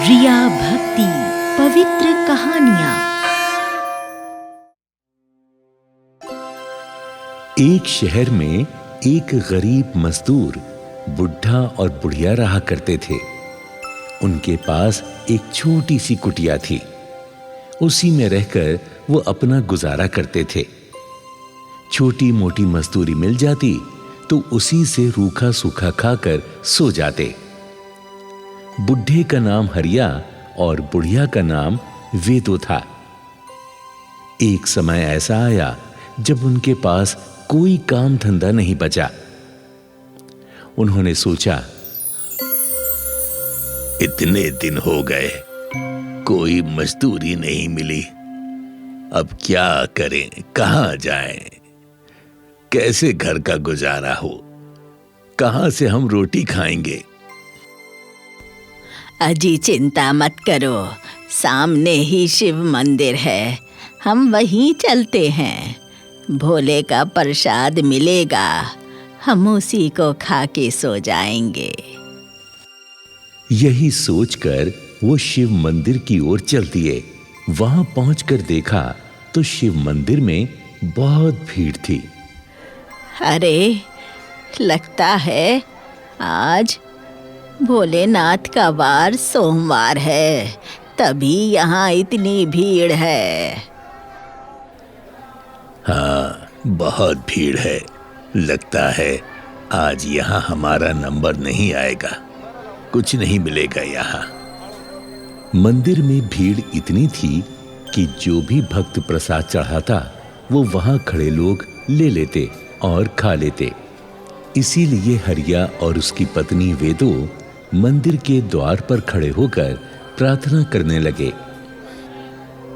रिया भक्ति पवित्र कहानियां। एक शहर में एक गरीब मजदूर बुढ़ा और बुढ़िया रहा करते थे। उनके पास एक छोटी सी कुटिया थी। उसी में रहकर वो अपना गुजारा करते थे। छोटी मोटी मजदूरी मिल जाती तो उसी से रूखा सूखा खाकर सो जाते। बुढ़े का नाम हरिया और बुढ़िया का नाम वेदो था। एक समय ऐसा आया जब उनके पास कोई काम धंधा नहीं बचा। उन्होंने सोचा, इतने दिन हो गए, कोई मजदूरी नहीं मिली। अब क्या करें, कहां जाएं? कैसे घर का गुजारा हो? कहां से हम रोटी खाएंगे? अजी चिंता मत करो, सामने ही शिव मंदिर है, हम वहीं चलते हैं। भोले का प्रसाद मिलेगा, हम उसी को खा के सो जाएंगे। यही सोचकर वो शिव मंदिर की ओर चल दिए। वहां पहुंचकर देखा तो शिव मंदिर में बहुत भीड़ थी। अरे, लगता है आज भोलेनाथ का वार सोमवार है, तभी यहाँ इतनी भीड़ है। हाँ, बहुत भीड़ है। लगता है आज यहाँ हमारा नंबर नहीं आएगा, कुछ नहीं मिलेगा यहाँ। मंदिर में भीड़ इतनी थी कि जो भी भक्त प्रसाद चढ़ाता वो वहां खड़े लोग ले लेते और खा लेते। इसीलिए हरिया और उसकी पत्नी वेदो मंदिर के द्वार पर खड़े होकर प्रार्थना करने लगे।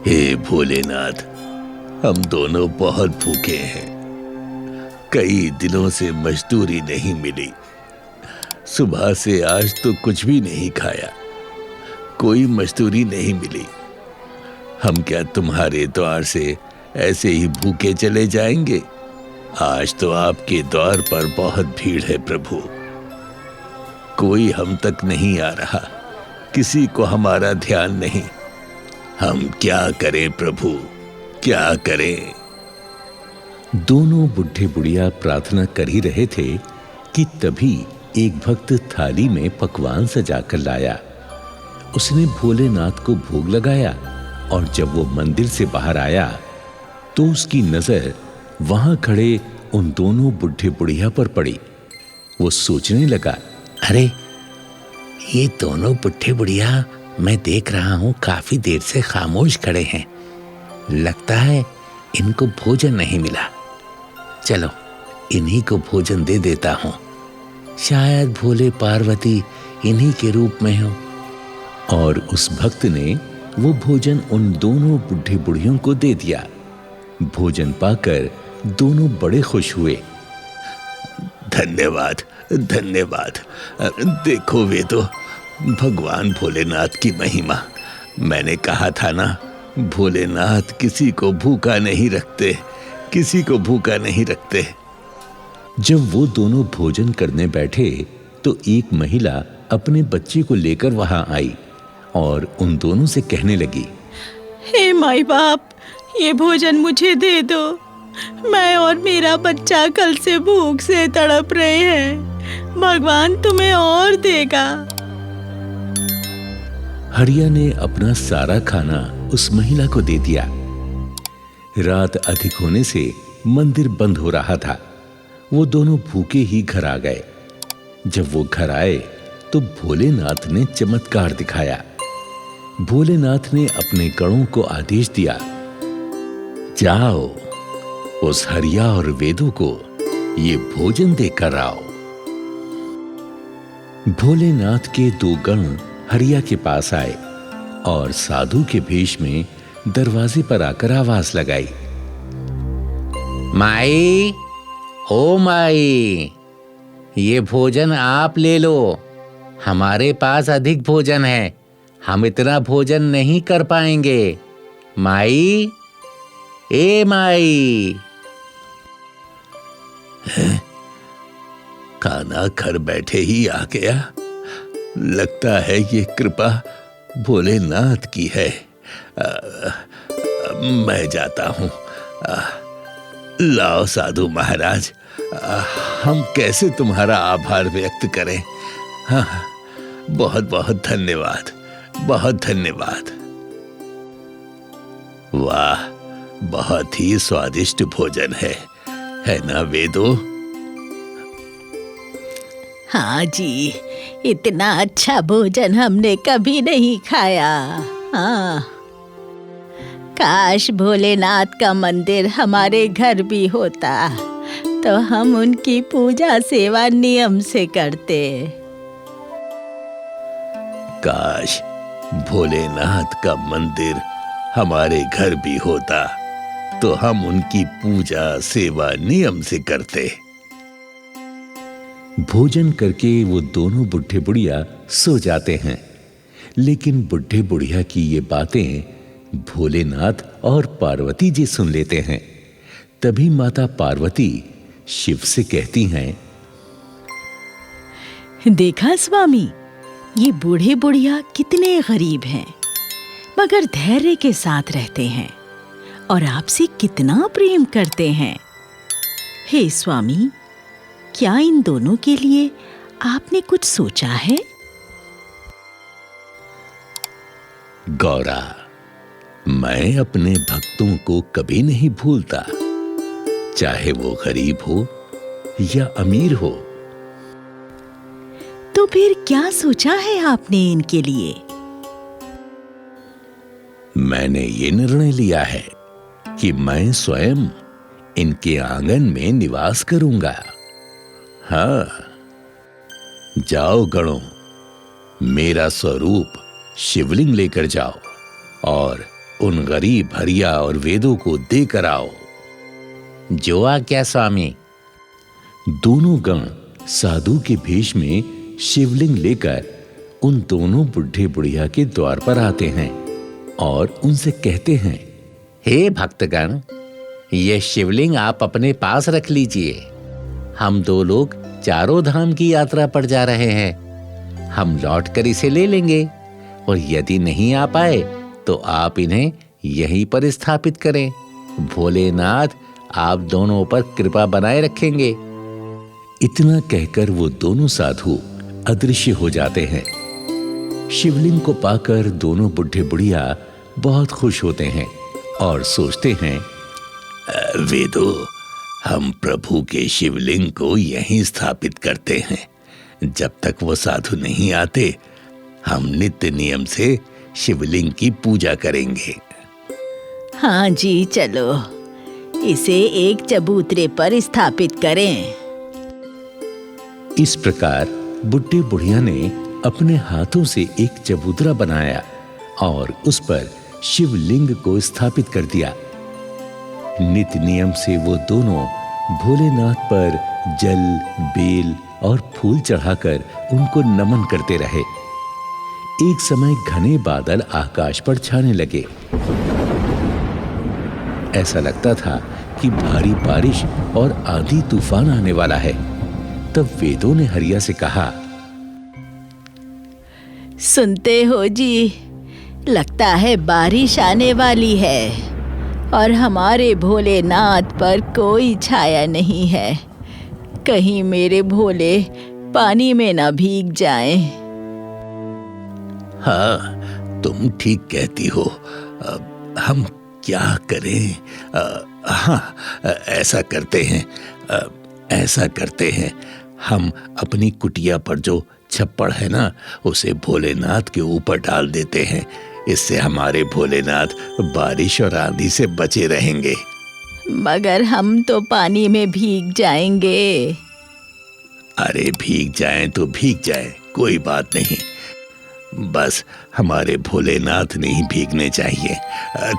हे भोलेनाथ, हम दोनों बहुत भूखे हैं। कई दिनों से मजदूरी नहीं मिली। सुबह से आज तो कुछ भी नहीं खाया, कोई मजदूरी नहीं मिली। हम क्या तुम्हारे द्वार से ऐसे ही भूखे चले जाएंगे? आज तो आपके द्वार पर बहुत भीड़ है प्रभु। कोई हम तक नहीं आ रहा, किसी को हमारा ध्यान नहीं। हम क्या करें प्रभु, क्या करें? दोनों बुढ़े बुढ़िया प्रार्थना कर ही रहे थे कि तभी एक भक्त थाली में पकवान सजाकर लाया। उसने भोलेनाथ को भोग लगाया और जब वो मंदिर से बाहर आया तो उसकी नजर वहां खड़े उन दोनों बुढ़े बुढ़िया पर पड़ी। वो सोचने लगा, अरे, ये दोनों बुढ़े बुढ़िया मैं देख रहा हूं काफी देर से खामोश खड़े हैं। लगता है इनको भोजन नहीं मिला। चलो इन्हीं को भोजन दे देता हूं, शायद भोले पार्वती इन्हीं के रूप में हो। और उस भक्त ने वो भोजन उन दोनों बुढ़े बुढ़ियों को दे दिया। भोजन पाकर दोनों बड़े खुश हुए। धन्यवाद, धन्यवाद। देखो वेदो, भगवान भोलेनाथ की महिमा। मैंने कहा था ना, भोलेनाथ किसी को भूखा नहीं रखते, किसी को भूखा नहीं रखते। जब वो दोनों भोजन करने बैठे तो एक महिला अपने बच्चे को लेकर वहां आई और उन दोनों से कहने लगी, हे माई बाप, ये भोजन मुझे दे दो। मैं और मेरा बच्चा कल से भूख से तड़प रहे हैं, भगवान तुम्हें और देगा। हरिया ने अपना सारा खाना उस महिला को दे दिया। रात अधिक होने से मंदिर बंद हो रहा था। वो दोनों भूखे ही घर आ गए। जब वो घर आए तो भोलेनाथ ने चमत्कार दिखाया। भोलेनाथ ने अपने गणों को आदेश दिया, जाओ उस हरिया और वेदो को ये भोजन देकर आओ। भोलेनाथ के दो गण हरिया के पास आए और साधु के भेष में दरवाजे पर आकर आवाज लगाई, माई, ओ माई, ये भोजन आप ले लो। हमारे पास अधिक भोजन है, हम इतना भोजन नहीं कर पाएंगे। माई, ए माई। खाना घर बैठे ही आ गया। लगता है ये कृपा भोलेनाथ की है। मैं जाता हूं। लाओ साधु महाराज, हम कैसे तुम्हारा आभार व्यक्त करें। हाँ, बहुत बहुत धन्यवाद, बहुत धन्यवाद। वाह, बहुत ही स्वादिष्ट भोजन है ना वेदो? हाँ जी, इतना अच्छा भोजन हमने कभी नहीं खाया। हाँ, काश भोलेनाथ का मंदिर हमारे घर भी होता तो हम उनकी पूजा सेवा नियम से करते। काश भोलेनाथ का मंदिर हमारे घर भी होता तो हम उनकी पूजा सेवा नियम से करते। भोजन करके वो दोनों बुढ़े बुढ़िया सो जाते हैं, लेकिन बुढ़े बुढ़िया की ये बातें भोलेनाथ और पार्वती जी सुन लेते हैं। तभी माता पार्वती शिव से कहती हैं, देखा स्वामी, ये बूढ़े बुढ़िया कितने गरीब हैं, मगर धैर्य के साथ रहते हैं और आपसे कितना प्रेम करते हैं। हे स्वामी, क्या इन दोनों के लिए आपने कुछ सोचा है? गौरा, मैं अपने भक्तों को कभी नहीं भूलता, चाहे वो गरीब हो या अमीर हो। तो फिर क्या सोचा है आपने इनके लिए? मैंने ये निर्णय लिया है कि मैं स्वयं इनके आंगन में निवास करूंगा। हाँ, जाओ गणों, मेरा स्वरूप शिवलिंग लेकर जाओ और उन गरीब हरिया और वेदों को देकर आओ। जो आज्ञा स्वामी। दोनों गण साधु के भेष में शिवलिंग लेकर उन दोनों बुढ़े बुढ़िया के द्वार पर आते हैं और उनसे कहते हैं, हे भक्तगण, ये शिवलिंग आप अपने पास रख लीजिए। हम दो लोग चारों धाम की यात्रा पर जा रहे हैं। हम लौटकर इसे ले लेंगे और यदि नहीं आ पाए तो आप इन्हें यहीं पर स्थापित करें। भोलेनाथ आप दोनों पर कृपा बनाए रखेंगे। इतना कहकर वो दोनों साधु अदृश्य हो जाते हैं। शिवलिंग को पाकर दोनों बुढ़े बुढ़िया बहुत खुश होते हैं और सोचते हैं, वेदो, हम प्रभु के शिवलिंग को यहीं स्थापित करते हैं। जब तक वो साधु नहीं आते, हम नित्य नियम से शिवलिंग की पूजा करेंगे। हाँ जी, चलो इसे एक चबूतरे पर स्थापित करें। इस प्रकार बुढ़े बुढ़िया ने अपने हाथों से एक चबूतरा बनाया और उस पर शिवलिंग को स्थापित कर दिया। नित्य नियम से वो दोनों भोलेनाथ पर जल, बेल और फूल चढ़ाकर उनको नमन करते रहे। एक समय घने बादल आकाश पर छाने लगे। ऐसा लगता था कि भारी बारिश और आंधी तूफान आने वाला है। तब वेदों ने हरिया से कहा, सुनते हो जी, लगता है बारिश आने वाली है और हमारे भोलेनाथ पर कोई छाया नहीं है। कहीं मेरे भोले पानी में ना भीग जाएं। हाँ, तुम ठीक कहती हो। हम क्या करें? हाँ, ऐसा करते हैं। हम अपनी कुटिया पर जो छप्पड़ है ना, उसे भोलेनाथ के ऊपर डाल देते हैं। इससे हमारे भोलेनाथ बारिश और आंधी से बचे रहेंगे। मगर हम तो पानी में भीग जाएंगे। अरे भीग जाएं तो भीग जाएं, कोई बात नहीं। बस हमारे भोलेनाथ नहीं भीगने चाहिए।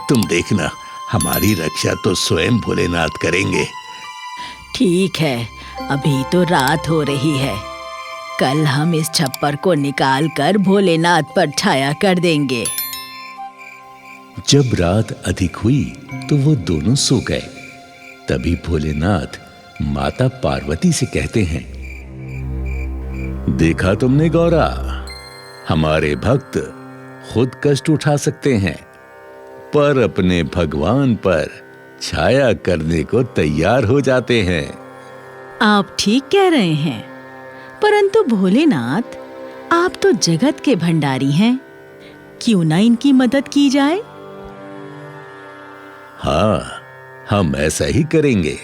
तुम देखना, हमारी रक्षा तो स्वयं भोलेनाथ करेंगे। ठीक है, अभी तो रात हो रही है। कल हम इस छप्पर को निकाल कर भोलेनाथ पर छाया कर देंगे। जब रात अधिक हुई तो वो दोनों सो गए। तभी भोलेनाथ माता पार्वती से कहते हैं, देखा तुमने गौरा, हमारे भक्त खुद कष्ट उठा सकते हैं, पर अपने भगवान पर छाया करने को तैयार हो जाते हैं। आप ठीक कह रहे हैं, परंतु भोलेनाथ, आप तो जगत के भंडारी हैं, क्यों ना इनकी मदद की जाए? हाँ, हम ऐसा ही करेंगे।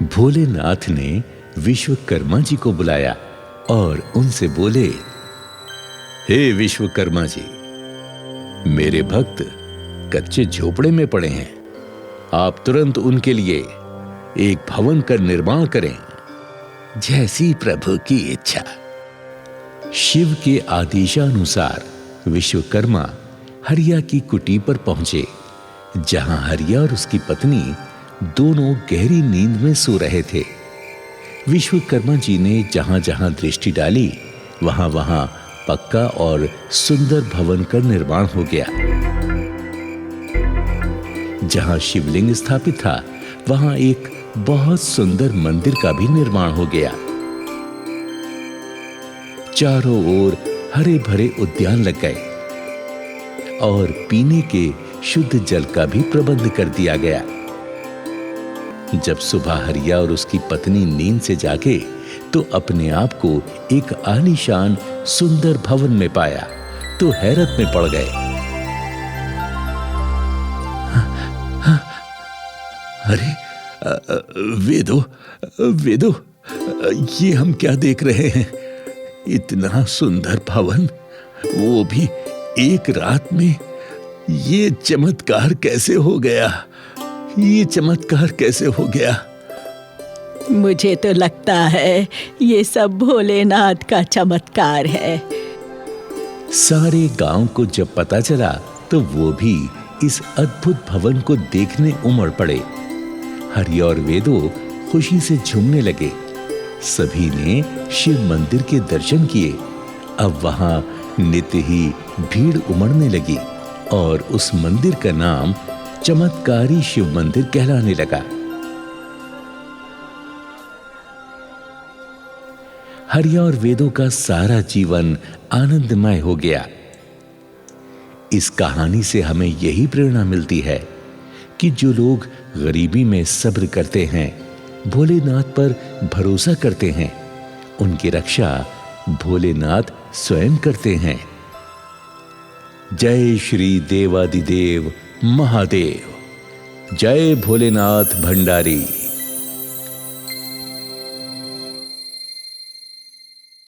भोलेनाथ ने विश्वकर्मा जी को बुलाया और उनसे बोले, हे विश्वकर्मा जी, मेरे भक्त कच्चे झोपड़े में पड़े हैं। आप तुरंत उनके लिए एक भवन का निर्माण करें, जैसी प्रभु की इच्छा। शिव के आदेशानुसार विश्वकर्मा हरिया की कुटी पर पहुंचे, जहां हरिया और उसकी पत्नी दोनों गहरी नींद में सो रहे थे। विश्वकर्मा जी ने जहां जहां दृष्टि डाली, वहां वहां पक्का और सुंदर भवन का निर्माण हो गया। जहां शिवलिंग स्थापित था, वहां एक बहुत सुंदर मंदिर का भी निर्माण हो गया। चारों ओर हरे भरे उद्यान लग गए और पीने के शुद्ध जल का भी प्रबंध कर दिया गया। जब सुबह हरिया और उसकी पत्नी नींद से जागे, तो अपने आप को एक आलीशान सुंदर भवन में पाया तो हैरत में पड़ गए। अरे वेदो, वेदो, ये हम क्या देख रहे हैं? इतना सुंदर भवन, वो भी एक रात में। ये चमत्कार कैसे हो गया? ये चमत्कार कैसे हो गया? मुझे तो लगता है ये सब भोलेनाथ का चमत्कार है। सारे गांव को जब पता चला, तो वो भी इस अद्भुत भवन को देखने उमड़ पड़े। हरि और वेदो खुशी से झूमने लगे। सभी ने शिव मंदिर के दर्शन किए। अब वहां नित्य ही भीड़ उमड़ने लगी और उस मंदिर का नाम चमत्कारी शिव मंदिर कहलाने लगा। हरिया और वेदों का सारा जीवन आनंदमय हो गया। इस कहानी से हमें यही प्रेरणा मिलती है कि जो लोग गरीबी में सब्र करते हैं, भोलेनाथ पर भरोसा करते हैं, उनकी रक्षा भोलेनाथ स्वयं करते हैं। जय श्री देवादिदेव महादेव। जय भोलेनाथ भंडारी।